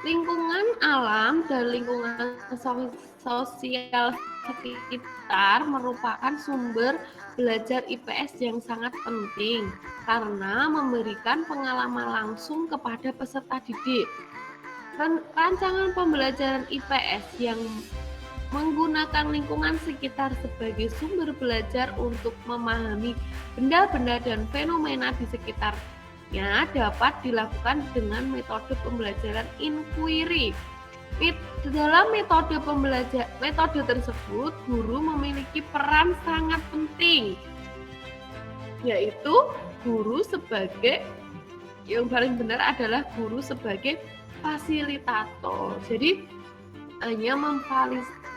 lingkungan alam dan lingkungan sosial sekitar merupakan sumber belajar IPS yang sangat penting karena memberikan pengalaman langsung kepada peserta didik. Rancangan pembelajaran IPS yang menggunakan lingkungan sekitar sebagai sumber belajar untuk memahami benda-benda dan fenomena di sekitarnya dapat dilakukan dengan metode pembelajaran inquiry. Dalam metode tersebut, guru memiliki peran sangat penting, yaitu guru sebagai, yang paling benar adalah guru sebagai fasilitator. Jadi hanya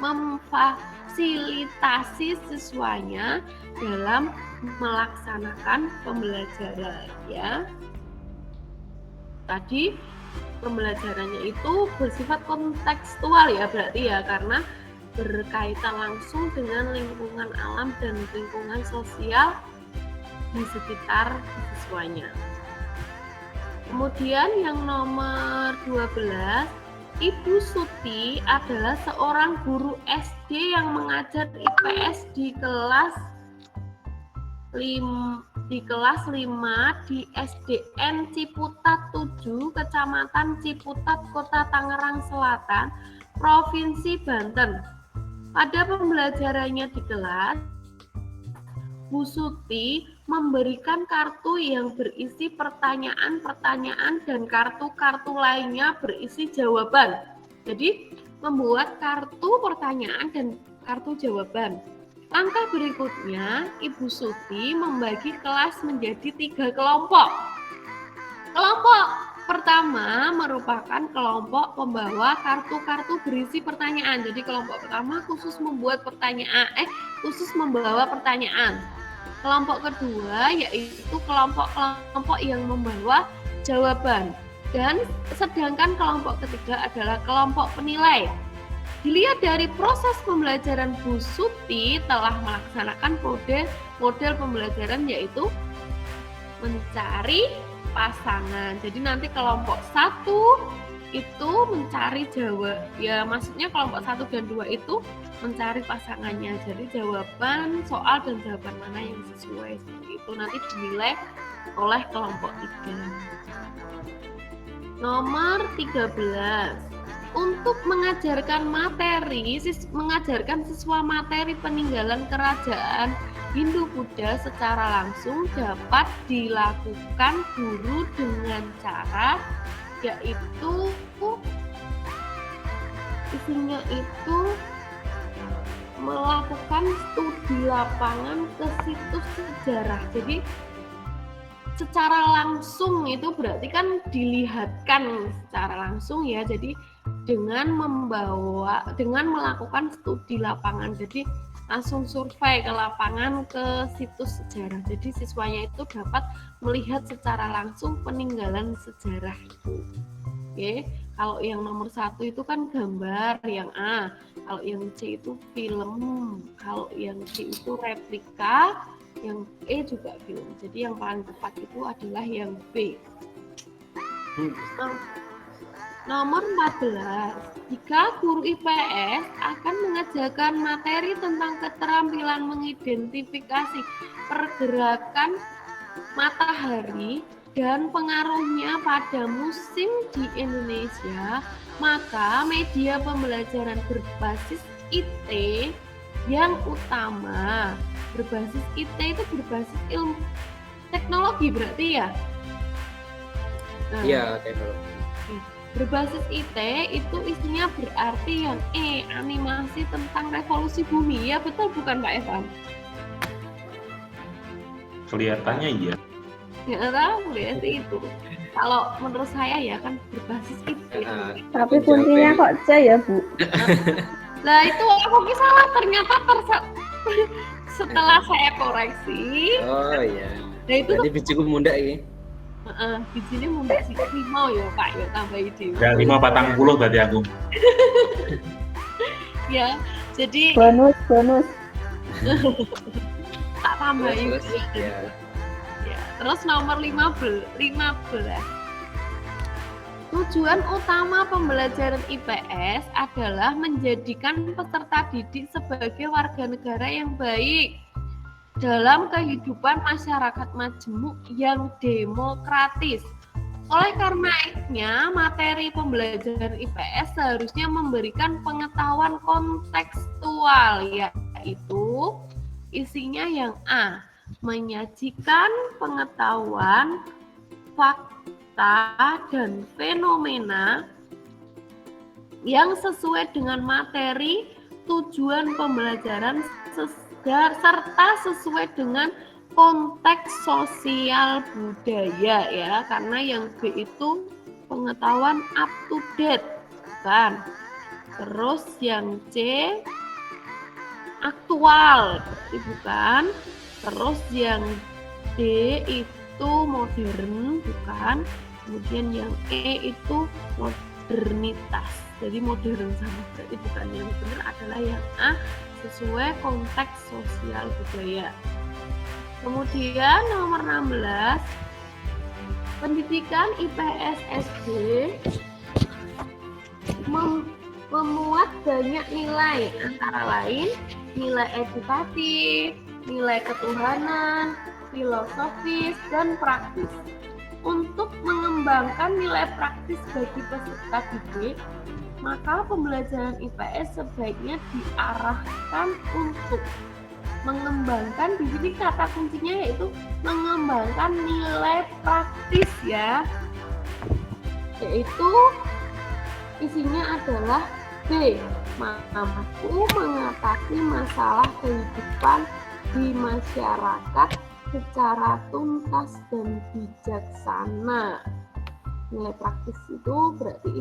memfasilitasi siswanya dalam melaksanakan pembelajaran, ya. Tadi pembelajarannya itu bersifat kontekstual, ya, berarti ya, karena berkaitan langsung dengan lingkungan alam dan lingkungan sosial di sekitar siswanya. Kemudian yang nomor 12, Ibu Suti adalah seorang guru SD yang mengajar IPS di kelas 5 di SDN Ciputat 7, Kecamatan Ciputat, Kota Tangerang Selatan, Provinsi Banten. Pada pembelajarannya di kelas, Bu Suti memberikan kartu yang berisi pertanyaan-pertanyaan dan kartu-kartu lainnya berisi jawaban. Jadi, membuat kartu pertanyaan dan kartu jawaban. Langkah berikutnya, Ibu Suti membagi kelas menjadi 3 kelompok. Kelompok pertama merupakan kelompok pembawa kartu-kartu berisi pertanyaan. Jadi kelompok pertama khusus membawa pertanyaan. Kelompok kedua yaitu kelompok-kelompok yang membawa jawaban. Dan sedangkan kelompok ketiga adalah kelompok penilai. Dilihat dari proses pembelajaran, Bu Suti telah melaksanakan model pembelajaran yaitu mencari pasangan. Jadi nanti kelompok 1 itu mencari maksudnya kelompok 1 dan 2 itu mencari pasangannya. Jadi jawaban soal dan jawaban mana yang sesuai, seperti itu nanti dinilai oleh kelompok 3. Nomor 13, untuk mengajarkan siswa materi peninggalan kerajaan Hindu-Buddha secara langsung dapat dilakukan guru dengan cara yaitu isinya itu melakukan studi lapangan ke situs sejarah. Jadi secara langsung itu berarti kan dilihatkan secara langsung, ya. Jadi dengan melakukan studi lapangan. Jadi langsung survei ke lapangan ke situs sejarah. Jadi siswanya itu dapat melihat secara langsung peninggalan sejarah itu. Oke, kalau yang nomor 1 itu kan gambar, yang A. Kalau yang C itu film, kalau yang D itu replika, yang E juga film. Jadi yang paling tepat itu adalah yang B. Nomor 14, jika guru IPS akan mengajarkan materi tentang keterampilan mengidentifikasi pergerakan matahari dan pengaruhnya pada musim di Indonesia, maka media pembelajaran berbasis IT yang utama, berbasis IT itu berbasis ilmu teknologi berarti ya? Iya, teknologi. Berbasis IT itu isinya berarti yang E, animasi tentang revolusi bumi, ya betul bukan Pak Evan? Kelihatannya iya. Ya tahu ya itu. Kalau menurut saya ya kan berbasis IT. Tapi kuncinya kok C ya, Bu? Nah itu aku salah ternyata setelah saya koreksi. Oh iya. Nah itu berarti bijiku munda ini. Bijinya munda sih 5 ya Pak, ya tambah ide. Ya 540 berarti aku. Ya, jadi bonus. Tak tambahin ya. Terus nomor 15. Tujuan utama pembelajaran IPS adalah menjadikan peserta didik sebagai warga negara yang baik dalam kehidupan masyarakat majemuk yang demokratis. Oleh karenanya, materi pembelajaran IPS seharusnya memberikan pengetahuan kontekstual, yaitu isinya yang A, menyajikan pengetahuan, fakta, dan fenomena yang sesuai dengan materi tujuan pembelajaran serta sesuai dengan konteks sosial budaya ya, karena yang B itu pengetahuan up to date kan. Terus yang C aktual itu bukan. Terus yang D itu modern bukan. Kemudian yang E itu modernitas. Jadi modern sama berarti bukan. Yang benar adalah yang A, sesuai konteks sosial budaya. Kemudian nomor 16, pendidikan IPS SD memuat banyak nilai, antara lain nilai edukatif, nilai ketuhanan, filosofis, dan praktis. Untuk mengembangkan nilai praktis bagi peserta didik, maka pembelajaran IPS sebaiknya diarahkan untuk mengembangkan, di sini kata kuncinya yaitu mengembangkan nilai praktis ya, yaitu isinya adalah B, mampu mengatasi masalah kehidupan di masyarakat secara tuntas dan bijaksana. Nilai praktis itu berarti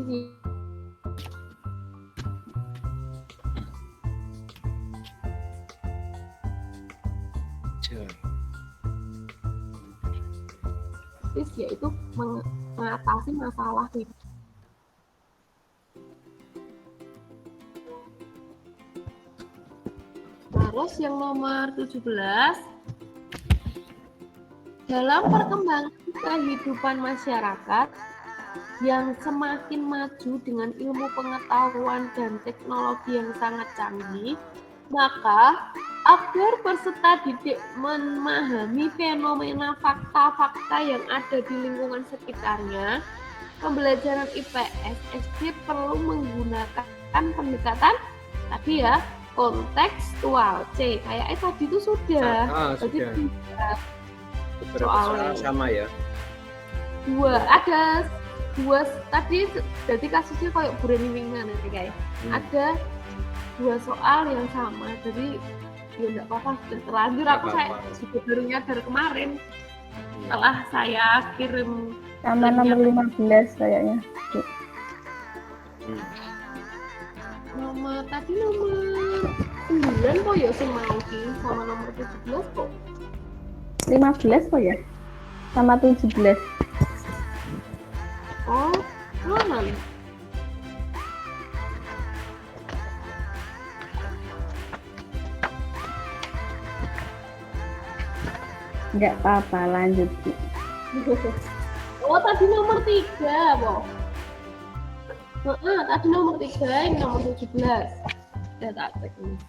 isi yaitu mengatasi masalah hidup. Terus yang nomor 17, dalam perkembangan kehidupan masyarakat yang semakin maju dengan ilmu pengetahuan dan teknologi yang sangat canggih, maka agar peserta didik memahami fenomena fakta-fakta yang ada di lingkungan sekitarnya, pembelajaran IPS SD perlu menggunakan pendekatan tadi ya, kontekstual. C, kayaknya tadi itu sudah. Sudah. Beberapa soal sama ya. Ada dua tadi, jadi kasusnya kayak burani-wingan nanti kayak. Ada 2 soal yang sama, jadi ya enggak apa-apa, sudah terlanjur. Saya juga baru nyadar kemarin setelah saya kirim sama nomor 15 kayaknya. Nomor 9 kok ya mau sama nomor 17 kok. 15 kok ya? Sama 17. Oh, mana? Enggak apa-apa, lanjut. Oh, tadi nomor 3, Bo. Tadi nomor 3, ini nomor 17. Ya, tak cek ini.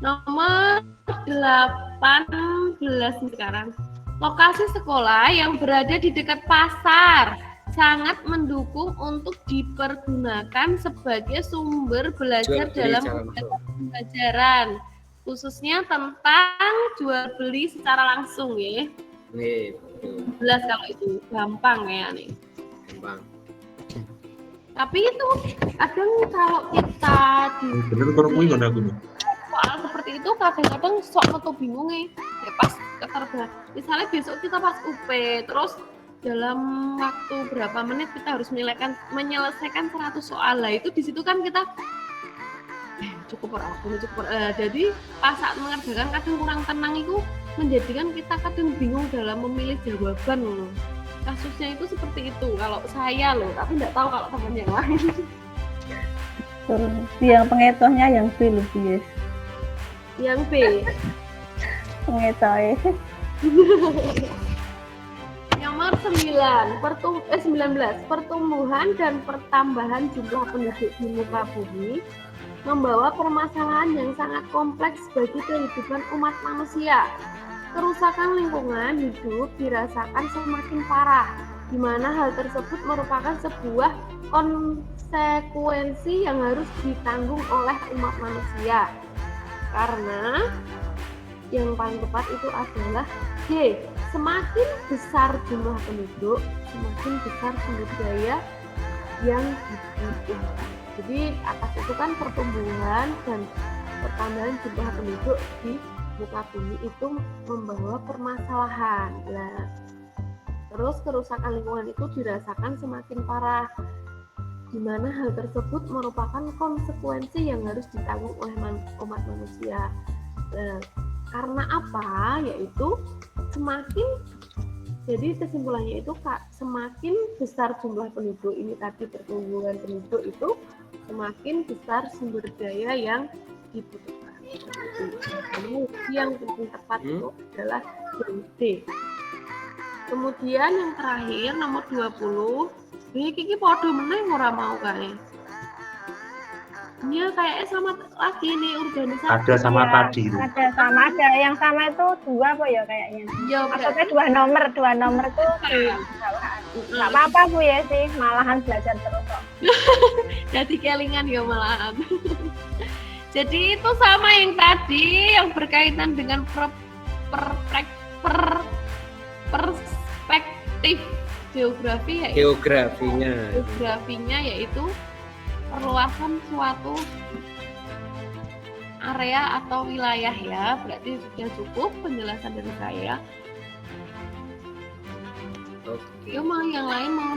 Nomor 18 sekarang. Lokasi sekolah yang berada di dekat pasar sangat mendukung untuk dipergunakan sebagai sumber belajar dalam pembelajaran, khususnya tentang jual beli secara langsung ya. Nih, Jelas kalau itu gampang ya nih. Gampang. Tapi itu kadang kalau kita di Bener kalau kuwi ngono aku. soal seperti itu kadang-kadang sok metu bingung ya pas keterbatasan. Misalnya besok kita pas UP, terus dalam waktu berapa menit kita harus menyelesaikan 100 soal lah, itu di situ kan kita cukup. Jadi pas saat mengerjakan kadang kurang tenang, itu menjadikan kita kadang bingung dalam memilih jawaban loh. Kasusnya itu seperti itu kalau saya loh, tapi nggak tahu kalau teman yang lain. Terus yang pengetohnya yang B lebih, yes. Yang B. Pengetohnya. Yang Nomor 19, pertumbuhan dan pertambahan jumlah penduduk di muka bumi membawa permasalahan yang sangat kompleks bagi kehidupan umat manusia. Kerusakan lingkungan hidup dirasakan semakin parah, di mana hal tersebut merupakan sebuah konsekuensi yang harus ditanggung oleh umat manusia. Karena yang paling tepat itu adalah G. Semakin besar jumlah penduduk, semakin besar sumber daya yang dibutuhkan. Jadi atas itu kan pertumbuhan dan pertambahan jumlah penduduk di muka bumi itu membawa permasalahan. Nah, terus kerusakan lingkungan itu dirasakan semakin parah, di mana hal tersebut merupakan konsekuensi yang harus ditanggung oleh umat manusia. Nah, karena apa? Yaitu jadi kesimpulannya itu semakin besar jumlah penduduk ini tadi, pertumbuhan penduduk itu semakin besar sumber daya yang dibutuhkan. Yang paling tepat itu adalah D. Kemudian yang terakhir nomor 20, ini kiki podo meneng ora mau kae. Iya kayaknya sama lagi nih organisasi. Ada sama Ya, tadi itu. ada yang sama itu 2 apa ya kayaknya. Iya, Maksudnya 2 nomor tuh kesalahan. Nggak apa-apa Bu ya sih, malahan belajar terus kok. jadi kelingan ya malahan. Jadi itu sama yang tadi yang berkaitan dengan perspektif geografi, yaitu geografinya yaitu perluasan suatu area atau wilayah ya. Berarti sudah cukup penjelasan dari saya. Oke. Yuk mau yang lain mau